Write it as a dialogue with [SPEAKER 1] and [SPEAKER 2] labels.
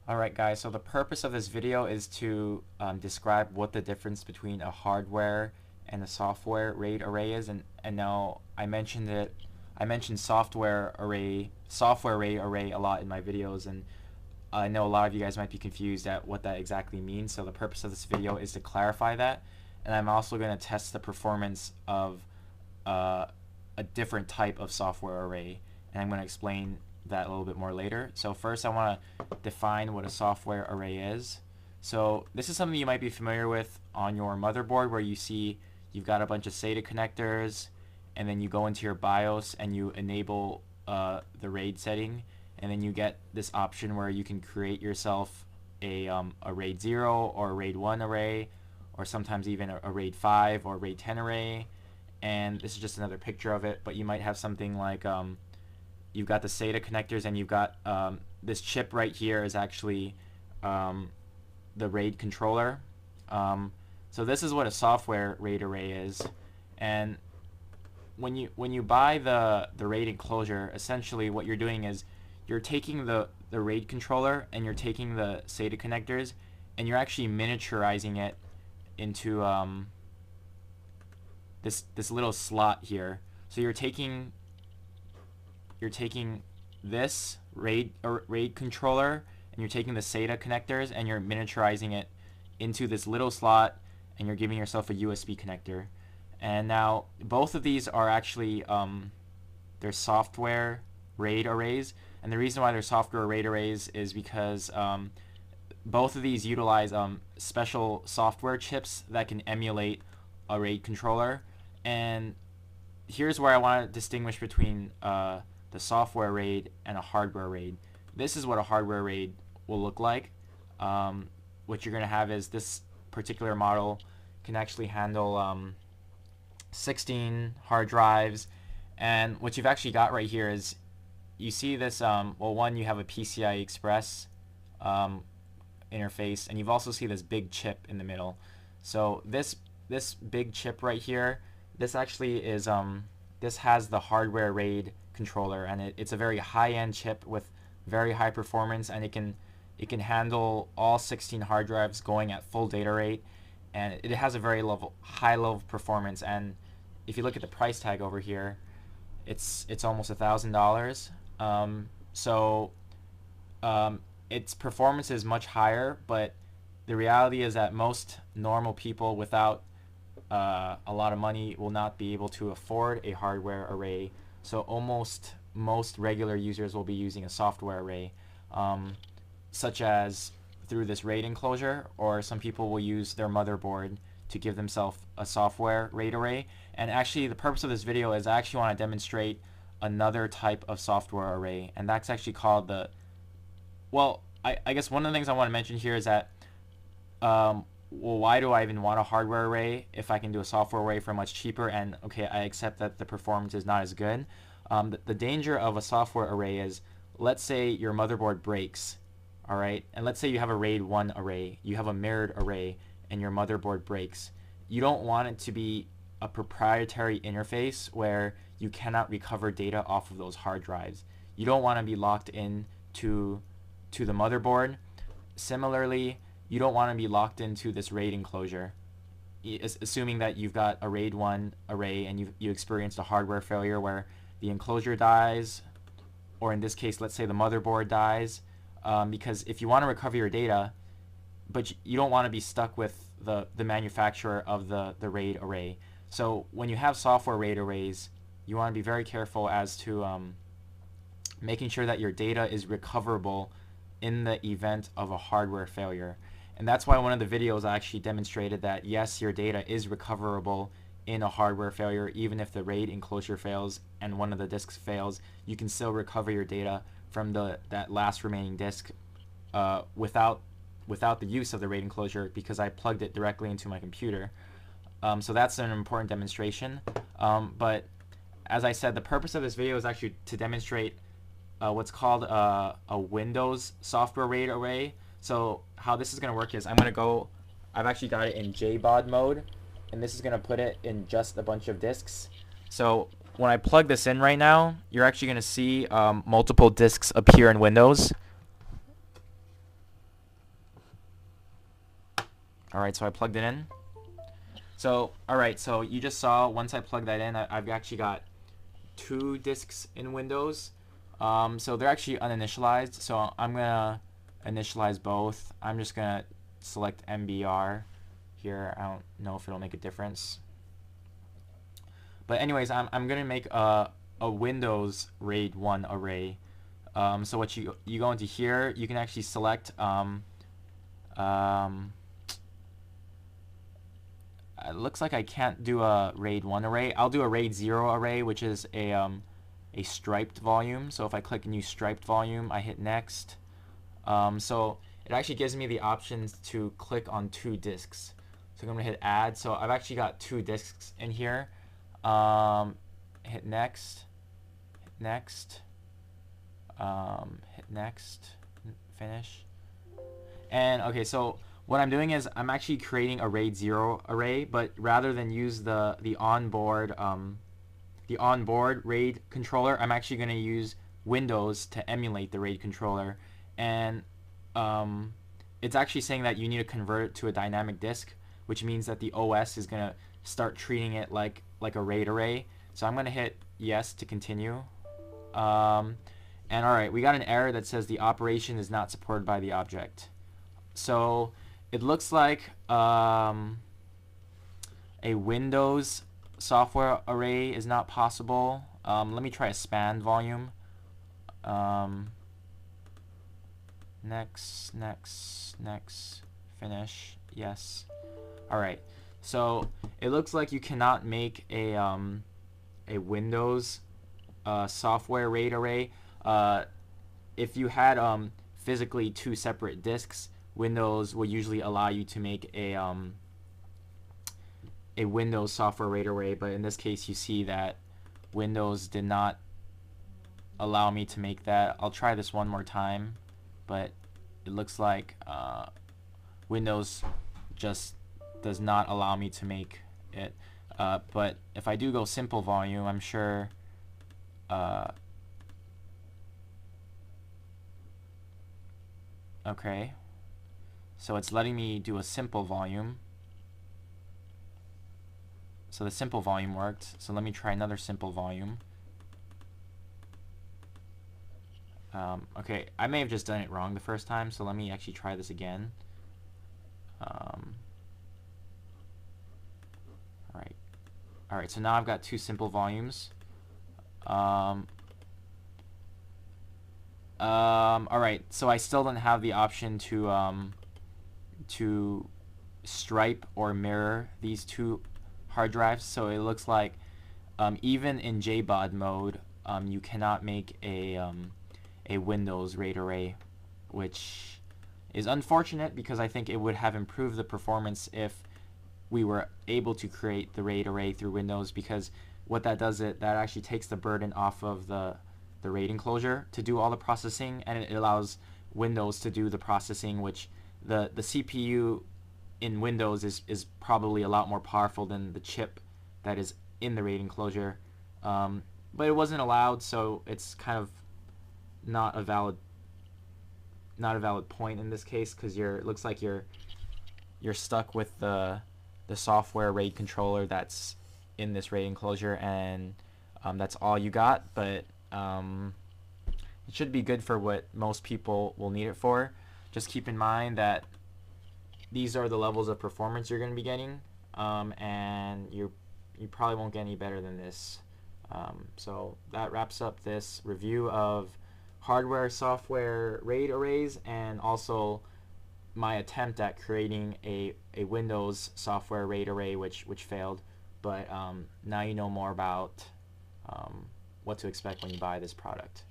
[SPEAKER 1] Alright guys, so the purpose of this video is to describe what the difference between a hardware and a software RAID array is, and now I mentioned software RAID array a lot in my videos, and I know a lot of you guys might be confused at what that exactly means, so the purpose of this video is to clarify that, and I'm also going to test the performance of a different type of software array, and I'm going to explain that a little bit more later. So first I want to define what a software array is. So this is something you might be familiar with on your motherboard, where you see you've got a bunch of SATA connectors, and then you go into your BIOS and you enable the RAID setting, and then you get this option where you can create yourself a RAID 0 or a RAID 1 array, or sometimes even a RAID 5 or RAID 10 array. And this is just another picture of it, but you might have something like you've got the SATA connectors, and you've got this chip right here is actually the RAID controller. So this is what a software RAID array is, and when you buy the RAID enclosure, essentially what you're doing is you're taking the RAID controller and you're taking the SATA connectors and you're actually miniaturizing it into this little slot here. So you're taking this RAID controller and you're taking the SATA connectors and you're miniaturizing it into this little slot, and you're giving yourself a USB connector. And now both of these are actually they're software RAID arrays, and the reason why they're software RAID arrays is because both of these utilize special software chips that can emulate a RAID controller. And here's where I want to distinguish between the software RAID and a hardware RAID. This is what a hardware RAID will look like. What you're going to have is this particular model can actually handle 16 hard drives, and what you've actually got right here is you see this well, one, you have a PCI Express interface, and you've also see this big chip in the middle. So this big chip right here, this actually is this has the hardware RAID controller, and it's a very high-end chip with very high performance, and it can handle all 16 hard drives going at full data rate, and it has a very high level of performance. And if you look at the price tag over here, it's almost $1,000. Its performance is much higher, but the reality is that most normal people without a lot of money will not be able to afford a hardware array. So almost most regular users will be using a software array, such as through this RAID enclosure, or some people will use their motherboard to give themselves a software RAID array. And actually the purpose of this video is I actually want to demonstrate another type of software array, and that's actually called the, well, I guess one of the things I want to mention here is that well, why do I even want a hardware array if I can do a software array for much cheaper? And okay, I accept that the performance is not as good. The danger of a software array is, let's say your motherboard breaks, all right, and let's say you have a RAID 1 array, you have a mirrored array, and your motherboard breaks. You don't want it to be a proprietary interface where you cannot recover data off of those hard drives. You don't want to be locked in to the motherboard. Similarly, you don't want to be locked into this RAID enclosure. Assuming that you've got a RAID 1 array and you experienced a hardware failure where the enclosure dies, or in this case, let's say the motherboard dies, because if you want to recover your data, but you don't want to be stuck with the manufacturer of the RAID array. So when you have software RAID arrays, you want to be very careful as to making sure that your data is recoverable in the event of a hardware failure. And that's why one of the videos I actually demonstrated that yes, your data is recoverable in a hardware failure. Even if the RAID enclosure fails and one of the disks fails, you can still recover your data from that last remaining disk without the use of the RAID enclosure, because I plugged it directly into my computer. So that's an important demonstration. But as I said, the purpose of this video is actually to demonstrate what's called a Windows software RAID array. So how this is going to work is I've actually got it in JBOD mode, and this is going to put it in just a bunch of disks. So when I plug this in right now, you're actually going to see multiple disks appear in Windows. Alright, so I plugged it in. So, alright, so you just saw once I plug that in, I've actually got 2 disks in Windows. So they're actually uninitialized, so I'm gonna initialize both. I'm just gonna select MBR here. I don't know if it'll make a difference. But anyways, I'm gonna make a Windows RAID 1 array. So what you go into here, you can actually select it looks like I can't do a RAID 1 array. I'll do a RAID 0 array, which is a striped volume. So if I click new striped volume, I hit next. So it actually gives me the options to click on 2 disks. So I'm going to hit add. So I've actually got 2 disks in here. Hit next, hit next, hit next, finish. And okay, so what I'm doing is I'm actually creating a RAID 0 array, but rather than use the onboard RAID controller, I'm actually going to use Windows to emulate the RAID controller. And it's actually saying that you need to convert it to a dynamic disk, which means that the OS is going to start treating it like a RAID array. So I'm going to hit yes to continue. And alright, we got an error that says the operation is not supported by the object. So it looks like a Windows software array is not possible. Let me try a span volume. Next, next, next, finish, yes. Alright, so it looks like you cannot make a Windows software RAID array. If you had physically 2 separate disks, Windows will usually allow you to make a Windows software RAID array, but in this case you see that Windows did not allow me to make that. I'll try this one more time, but it looks like Windows just does not allow me to make it. But if I do go simple volume, I'm sure okay, so it's letting me do a simple volume. So the simple volume worked. So let me try another simple volume. Okay, I may have just done it wrong the first time, so let me actually try this again. Alright, so now I've got 2 simple volumes. Alright, so I still don't have the option to stripe or mirror these 2 hard drives, so it looks like even in JBOD mode you cannot make a Windows RAID array, which is unfortunate because I think it would have improved the performance if we were able to create the RAID array through Windows, because what that does is that actually takes the burden off of the RAID enclosure to do all the processing, and it allows Windows to do the processing, which the CPU in Windows is probably a lot more powerful than the chip that is in the RAID enclosure. But it wasn't allowed, so it's kind of not a valid point in this case, because it looks like you're stuck with the software RAID controller that's in this RAID enclosure, and that's all you got. But it should be good for what most people will need it for. Just keep in mind that these are the levels of performance you're going to be getting, and you probably won't get any better than this. So that wraps up this review of hardware software RAID arrays, and also my attempt at creating a Windows software RAID array which failed. But now you know more about what to expect when you buy this product.